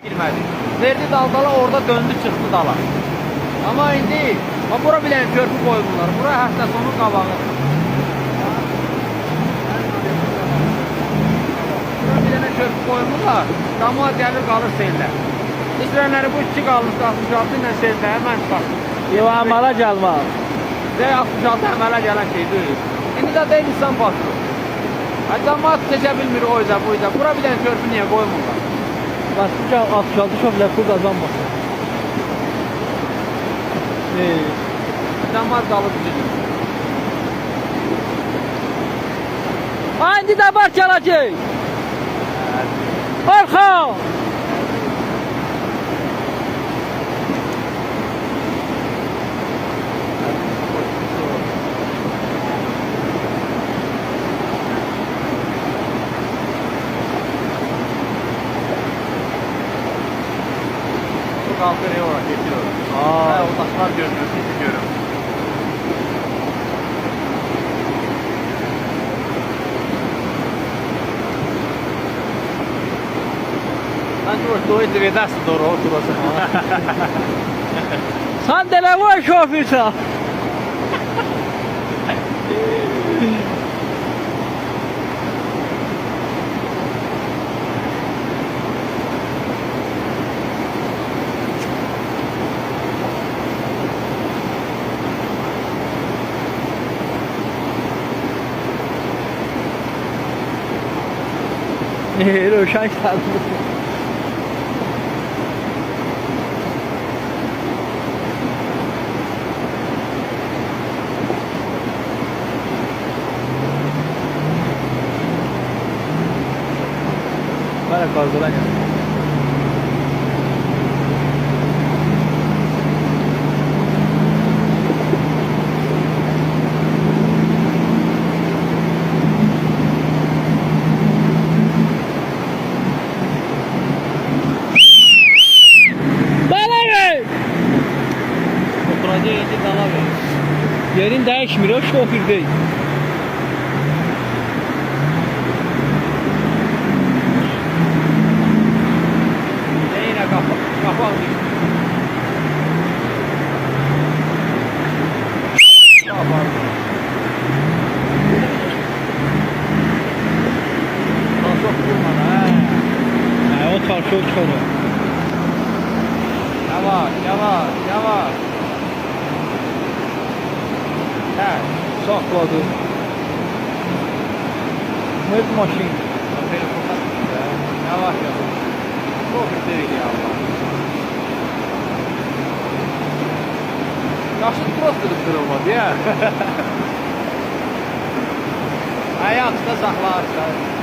girmədi. Verdi daldala, orada döndü, çıxdı dala. Amma indi, bura bilən körpü qoymurlar. Bura həftə sonu qabağı. Bura bilənə körpü qoymurlar. Damla gəlir, qalır seldə. İsrənləri bu 2 qalmış 66 ilə seldə həmən çıxartır. Yox, əmələ gəlmez. Və 66 əmələ gələn şey deyil. İndi də deyil insan patlı. Cəmaat seçə bilmir o yüzden bu yüzden. Bura bilən körpü niyə qoymurlar? Başlıca 66 şoförlər pul qazanmasın. Cəmaat qalıb üzülür. İndi də var gələcək. Arxa! Kalkırıyor oraya, geçiyor. Uzaklar görünüyor, sizi görüyorum. Sanki o stoydu ve nasıl doğru oturursun. Sen de ne var şoförsən? Rövşən gəldi. Bana kargodan geldi. Yerin değişmir, o şoför değil. Yine kafa alıyor. Çok durmadı O çarşı o çıkarı. Yavaş, yavaş, yavaş. Sakladı. Hep maşın. Yavaş yavaş. Çok değil ya Allah. Yaşın просто kırılmadı ya. Ayağında saklarsa.